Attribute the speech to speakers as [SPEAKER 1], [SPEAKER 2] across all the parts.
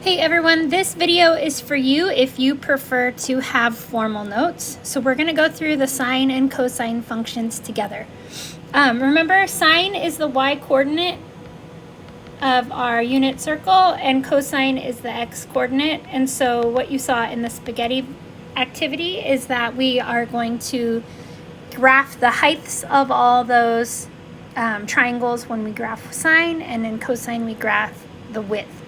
[SPEAKER 1] Hey everyone, this video is for you if you prefer to have formal notes. So we're going to go through the sine and cosine functions together. Remember, sine is the y coordinate of our unit circle and cosine is the x coordinate. And so what you saw in the spaghetti activity is that we are going to graph the heights of all those triangles when we graph sine, and in cosine we graph the width.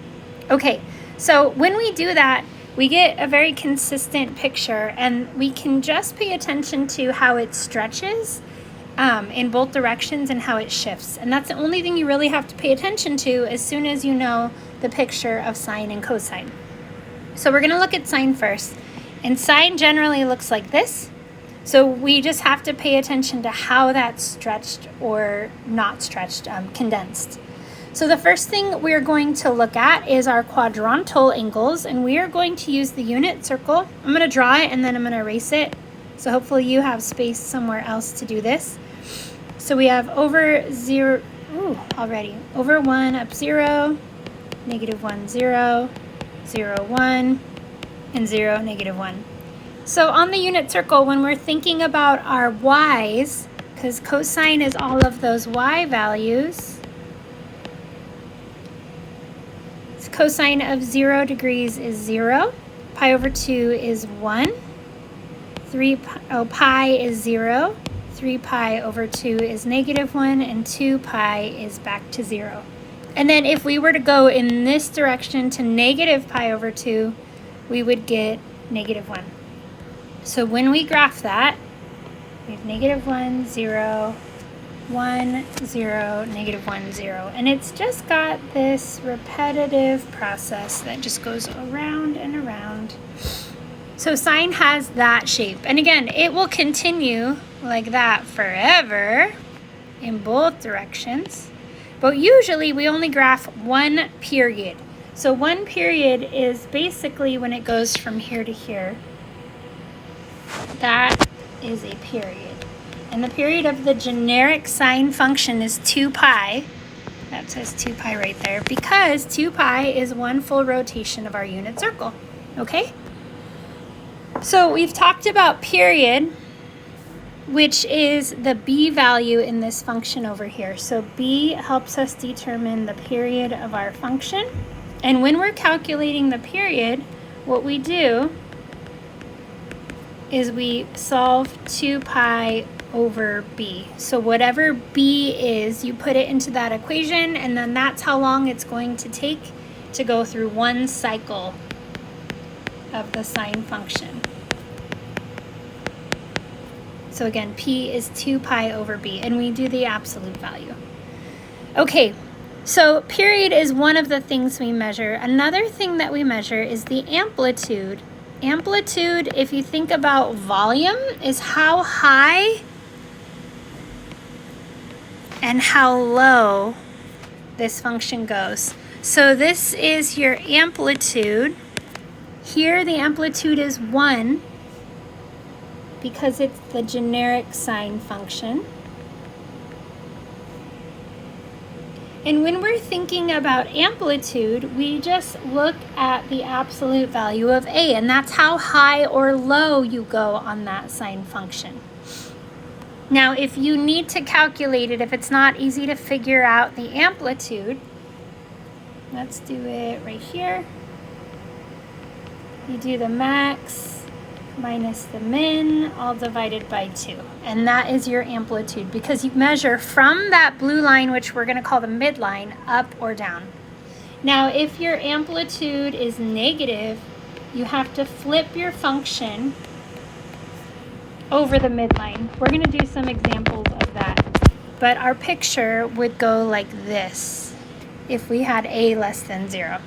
[SPEAKER 1] Okay. So when we do that, we get a very consistent picture, and we can just pay attention to how it stretches in both directions and how it shifts. And that's the only thing you really have to pay attention to as soon as you know the picture of sine and cosine. So we're going to look at sine first. And sine generally looks like this. So we just have to pay attention to how that's stretched or not stretched, condensed. So the first thing we're going to look at is our quadrantal angles, and we are going to use the unit circle. I'm going to draw it and then I'm going to erase it. So hopefully you have space somewhere else to do this. So we have over 0, over 1, up 0, negative 1, 0, 0, 1, and 0, negative 1. So on the unit circle, when we're thinking about our y's, because cosine is all of those y values, cosine of 0 degrees is 0, pi over 2 is 1, pi is 0, 3 pi over 2 is negative 1, and 2 pi is back to 0. And then if we were to go in this direction to negative pi over 2, we would get negative 1. So when we graph that, we have negative 1, 0, 1, 0, negative 1, 0. And it's just got this repetitive process that just goes around and around. So sine has that shape. And again, it will continue like that forever in both directions. But usually we only graph one period. So one period is basically when it goes from here to here. That is a period. And the period of the generic sine function is 2 pi. That says 2 pi right there, because 2 pi is one full rotation of our unit circle. Okay? So we've talked about period, which is the b value in this function over here. So b helps us determine the period of our function. And when we're calculating the period, what we do is we solve 2 pi over b. So whatever b is, you put it into that equation, and then that's how long it's going to take to go through one cycle of the sine function. So again, p is 2 pi over b, and we do the absolute value. Okay, so period is one of the things we measure. Another thing that we measure is the amplitude. Amplitude, if you think about volume, is how high and how low this function goes. So this is your amplitude. Here the amplitude is 1 because it's the generic sine function. And when we're thinking about amplitude, we just look at the absolute value of a, and that's how high or low you go on that sine function. Now, if you need to calculate it, if it's not easy to figure out the amplitude, let's do it right here. You do the max minus the min, all divided by 2. And that is your amplitude, because you measure from that blue line, which we're going to call the midline, up or down. Now, if your amplitude is negative, you have to flip your function over the midline. We're going to do some examples of that. But our picture would go like this if we had a less than 0.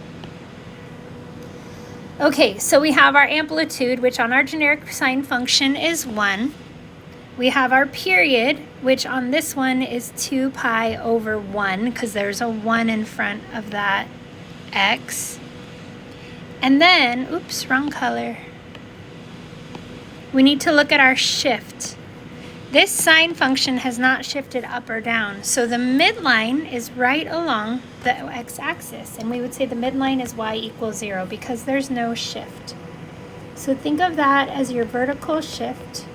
[SPEAKER 1] Okay, so we have our amplitude, which on our generic sine function is 1. We have our period, which on this one is 2 pi over 1, because there's a 1 in front of that x. And then, oops, wrong color. We need to look at our shift. This sine function has not shifted up or down. So the midline is right along the x-axis. And we would say the midline is y equals 0 because there's no shift. So think of that as your vertical shift,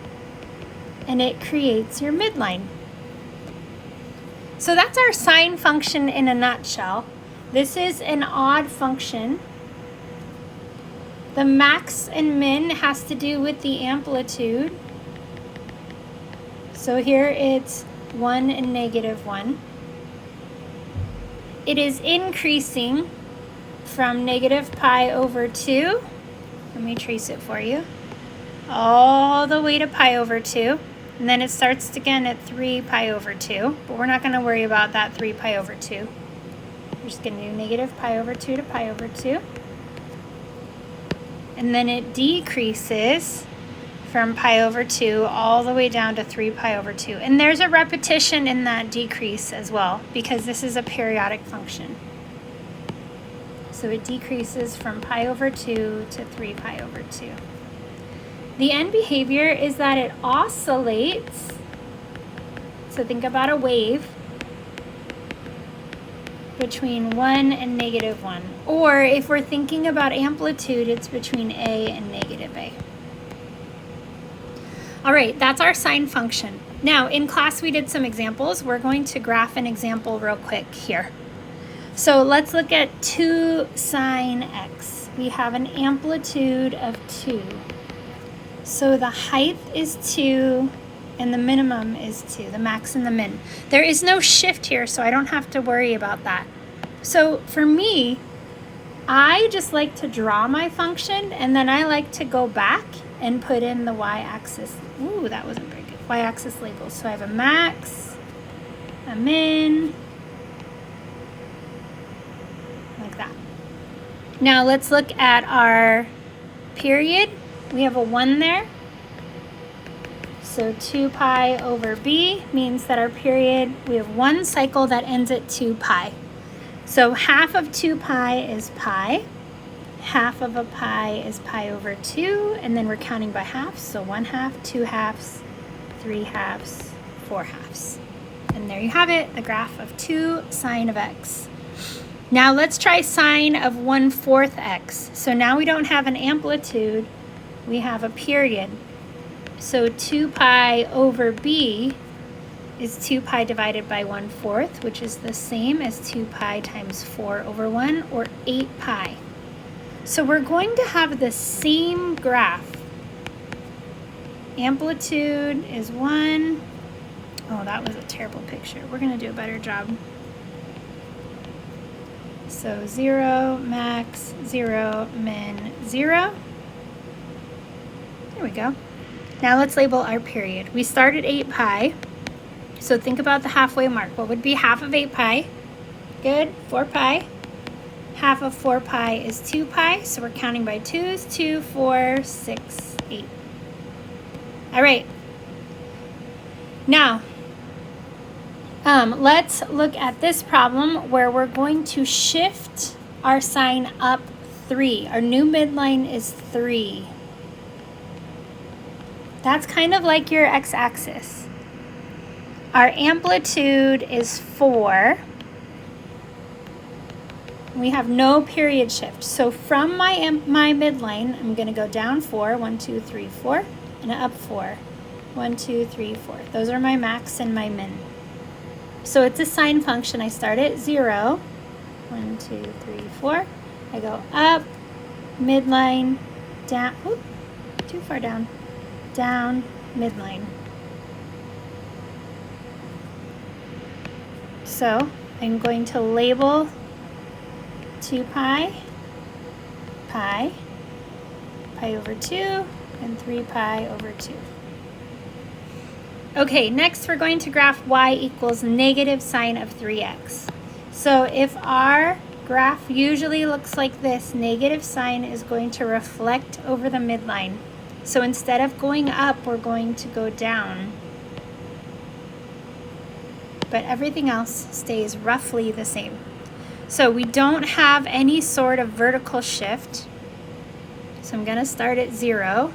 [SPEAKER 1] and it creates your midline. So that's our sine function in a nutshell. This is an odd function. The max and min has to do with the amplitude. So here it's 1 and -1. It is increasing from -pi/2. Let me trace it for you. All the way to pi/2. And then it starts again at 3 pi/2. But we're not going to worry about that 3 pi/2. We're just going to do -pi/2 to pi/2. And then it decreases from pi/2 all the way down to 3 pi/2. And there's a repetition in that decrease as well, because this is a periodic function. So it decreases from pi/2 to 3 pi/2. The end behavior is that it oscillates. So think about a wave between 1 and -1. Or if we're thinking about amplitude, it's between a and -a. All right, that's our sine function. Now, in class we did some examples. We're going to graph an example real quick here. So let's look at 2 sine x. We have an amplitude of 2. So the height is 2 and the minimum is 2, the max and the min. There is no shift here, so I don't have to worry about that. So for me, I just like to draw my function, and then I like to go back and put in the y-axis. Ooh, that wasn't very good. Y-axis labels. So I have a max, a min, like that. Now let's look at our period. We have a 1 there. So 2 pi/b means that our period, we have 1 cycle that ends at 2 pi. So half of 2 pi is pi. Half of a pi is pi/2, and then we're counting by halves. So 1/2, 2 halves, 3 halves, 4 halves. And there you have it, the graph of 2 sine of x. Now let's try sine of 1/4 x. So now we don't have an amplitude, we have a period. So 2 pi/b is 2 pi divided by 1/4, which is the same as 2 pi times 4/1, or 8 pi. So we're going to have the same graph. Amplitude is 1. Oh, that was a terrible picture. We're going to do a better job. So 0, max, 0, min, 0. There we go. Now let's label our period. We start at 8 pi. So think about the halfway mark. What would be half of 8 pi? Good, 4 pi. Half of 4 pi is 2 pi, so we're counting by 2's, 2, 4, 6, 8. All right. Now, let's look at this problem where we're going to shift our sine up 3. Our new midline is 3. That's kind of like your x-axis. Our amplitude is 4. We have no period shift. So from my midline, I'm going to go down 4, 1, 2, 3, 4, and up 4, 1, 2, 3, 4. Those are my max and my min. So it's a sine function. I start at 0, 1, 2, 3, 4. I go up, midline, down, oops, too far down, down, midline. So I'm going to label 2 pi, pi, pi/2, and 3 pi/2. Okay, next we're going to graph y equals negative sine of 3x. So if our graph usually looks like this, negative sine is going to reflect over the midline. So instead of going up, we're going to go down. But everything else stays roughly the same. So we don't have any sort of vertical shift. So I'm going to start at 0.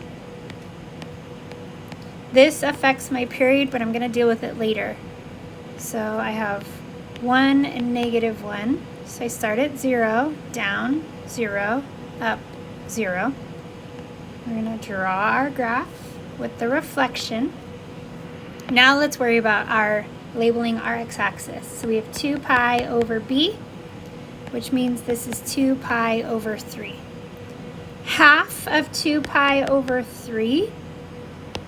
[SPEAKER 1] This affects my period, but I'm going to deal with it later. So I have 1 and -1. So I start at 0, down, 0, up, 0. We're going to draw our graph with the reflection. Now let's worry about our labeling our x-axis. So we have 2 pi over b, which means this is 2 pi over 3. Half of 2 pi over 3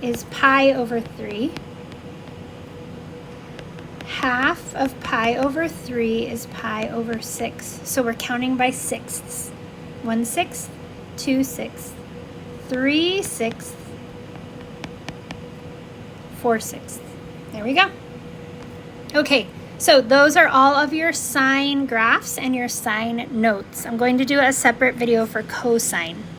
[SPEAKER 1] is pi over 3. Half of pi over 3 is pi over 6. So we're counting by sixths. 1/6, 2/6, 3/6, 4/6. There we go. Okay, so those are all of your sine graphs and your sine notes. I'm going to do a separate video for cosine.